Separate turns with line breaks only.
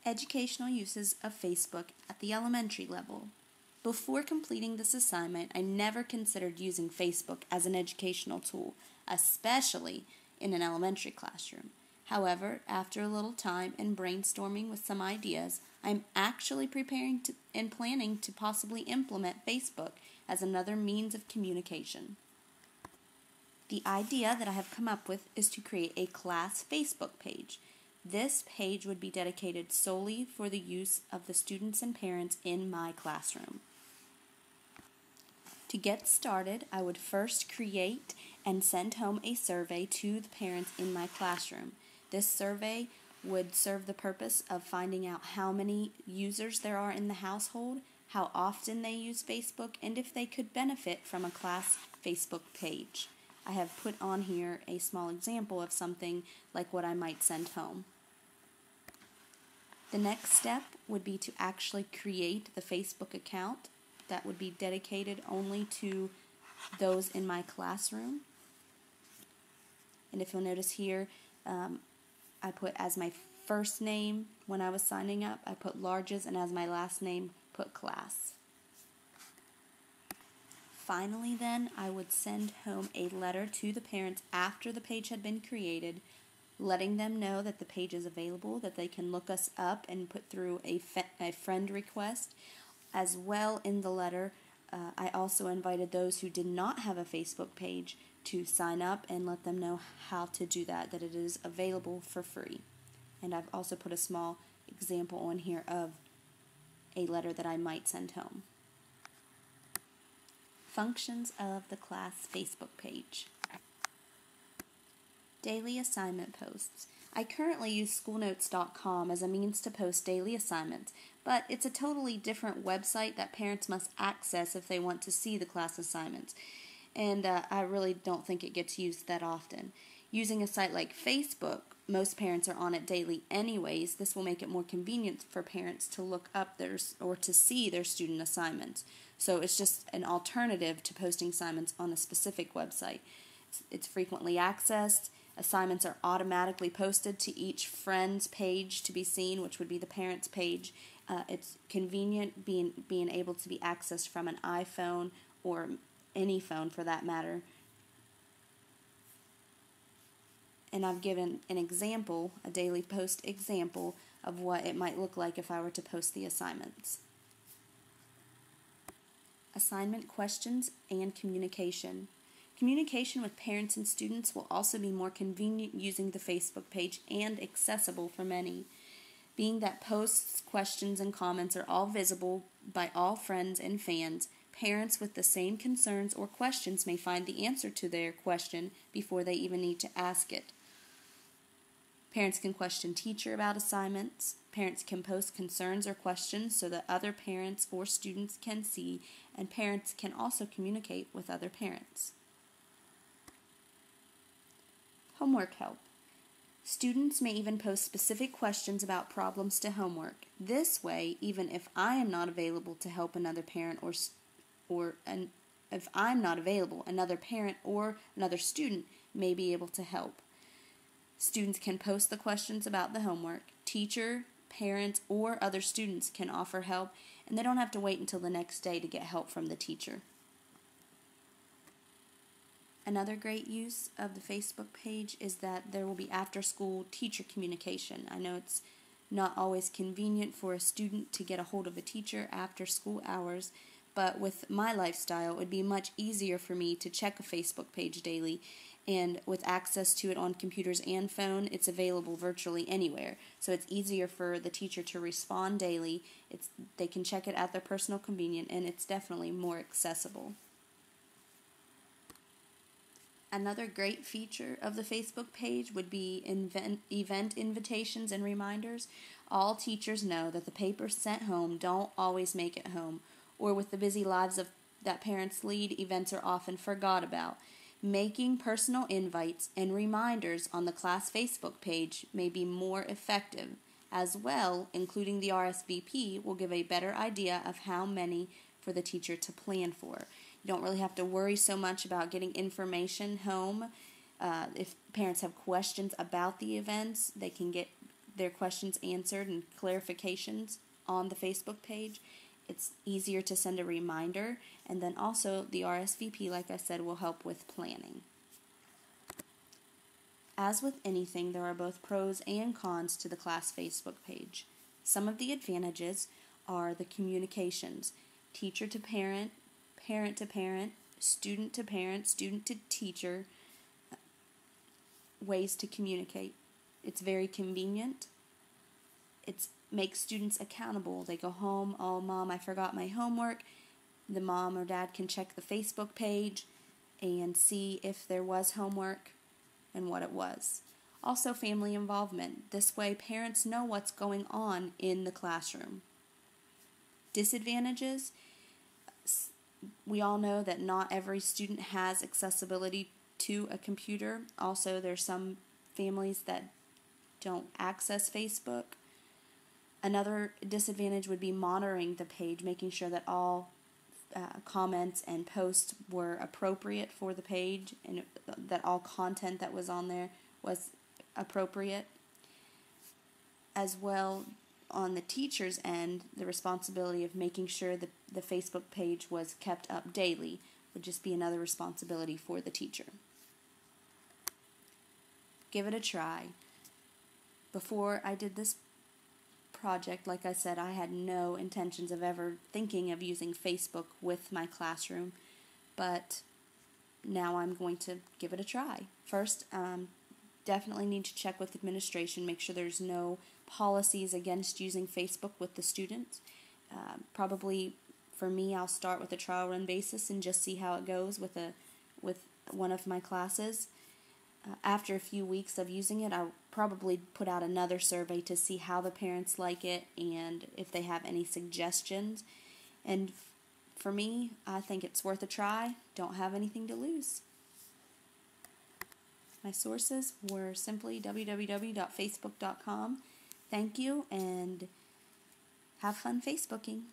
Educational uses of Facebook at the elementary level. Before completing this assignment, I never considered using Facebook as an educational tool, especially in an elementary classroom. However, after a little time and brainstorming with some ideas, I'm actually preparing and planning to possibly implement Facebook as another means of communication. The idea that I have come up with is to create a class Facebook page. This page would be dedicated solely for the use of the students and parents in my classroom. To get started, I would first create and send home a survey to the parents in my classroom. This survey would serve the purpose of finding out how many users there are in the household, how often they use Facebook, and if they could benefit from a class Facebook page. I have put on here a small example of something like what I might send home. The next step would be to actually create the Facebook account that would be dedicated only to those in my classroom. And if you'll notice here, I put as my first name when I was signing up, I put Larges, and as my last name, put class. Finally then, I would send home a letter to the parents after the page had been created, letting them know that the page is available, that they can look us up and put through a friend request. As well, in the letter, I also invited those who did not have a Facebook page to sign up and let them know how to do that it is available for free. And I've also put a small example on here of a letter that I might send home. Functions of the class Facebook page. Daily assignment posts. I currently use Socialnetworkassignment.mov as a means to post daily assignments, but it's a totally different website that parents must access if they want to see the class assignments, and I really don't think it gets used that often. Using a site like Facebook, most parents are on it daily anyways. This will make it more convenient for parents to look up or to see their student assignments. So it's just an alternative to posting assignments on a specific website. It's frequently accessed. Assignments are automatically posted to each friend's page to be seen, which would be the parent's page. It's convenient being able to be accessed from an iPhone or any phone for that matter. And I've given an example, a daily post example, of what it might look like if I were to post the assignments. Assignment questions and communication. Communication with parents and students will also be more convenient using the Facebook page and accessible for many. Being that posts, questions, and comments are all visible by all friends and fans, parents with the same concerns or questions may find the answer to their question before they even need to ask it. Parents can question teacher about assignments. Parents can post concerns or questions so that other parents or students can see, and parents can also communicate with other parents. Homework help. Students may even post specific questions about problems to homework. This way, even if I am not available to help another parent if I'm not available, another parent or another student may be able to help. Students can post the questions about the homework. Teacher, parents, or other students can offer help, and they don't have to wait until the next day to get help from the teacher. Another great use of the Facebook page is that there will be after-school teacher communication. I know it's not always convenient for a student to get a hold of a teacher after school hours, but with my lifestyle, it would be much easier for me to check a Facebook page daily, and with access to it on computers and phone, it's available virtually anywhere. So it's easier for the teacher to respond daily. They can check it at their personal convenience, and it's definitely more accessible. Another great feature of the Facebook page would be event invitations and reminders. All teachers know that the papers sent home don't always make it home, or with the busy lives that parents lead, events are often forgot about. Making personal invites and reminders on the class Facebook page may be more effective. As well, including the RSVP will give a better idea of how many for the teacher to plan for. You don't really have to worry so much about getting information home. If parents have questions about the events, they their questions answered and clarifications on the Facebook page, it's easier to send a reminder. And then also the RSVP, like I said, will help with planning. As with anything, there are both pros and cons to the class Facebook page. Some of the advantages are the communications, teacher to parent, parent to parent, student to parent, student to teacher, ways to communicate. It's very convenient. It makes students accountable. They go home, oh, Mom, I forgot my homework. The mom or dad can check the Facebook page and see if there was homework and what it was. Also, family involvement. This way, parents know what's going on in the classroom. Disadvantages. We all know that not every student has accessibility to a computer. Also, there's some families that don't access Facebook. Another disadvantage would be monitoring the page, making sure that all comments and posts were appropriate for the page and that all content that was on there was appropriate. As well, on the teacher's end, the responsibility of making sure that the Facebook page was kept up daily would just be another responsibility for the teacher. Give it a try. Before I did this project, like I said, I had no intentions of ever thinking of using Facebook with my classroom, but now I'm going to give it a try. First, definitely need to check with administration, make sure there's no policies against using Facebook with the students. Probably for me, I'll start with a trial run basis and just see how it goes with one of my classes. After a few weeks of using it, I'll probably put out another survey to see how the parents like it and if they have any suggestions. And for me, I think it's worth a try. Don't have anything to lose. My sources were simply www.facebook.com. Thank you, and have fun Facebooking.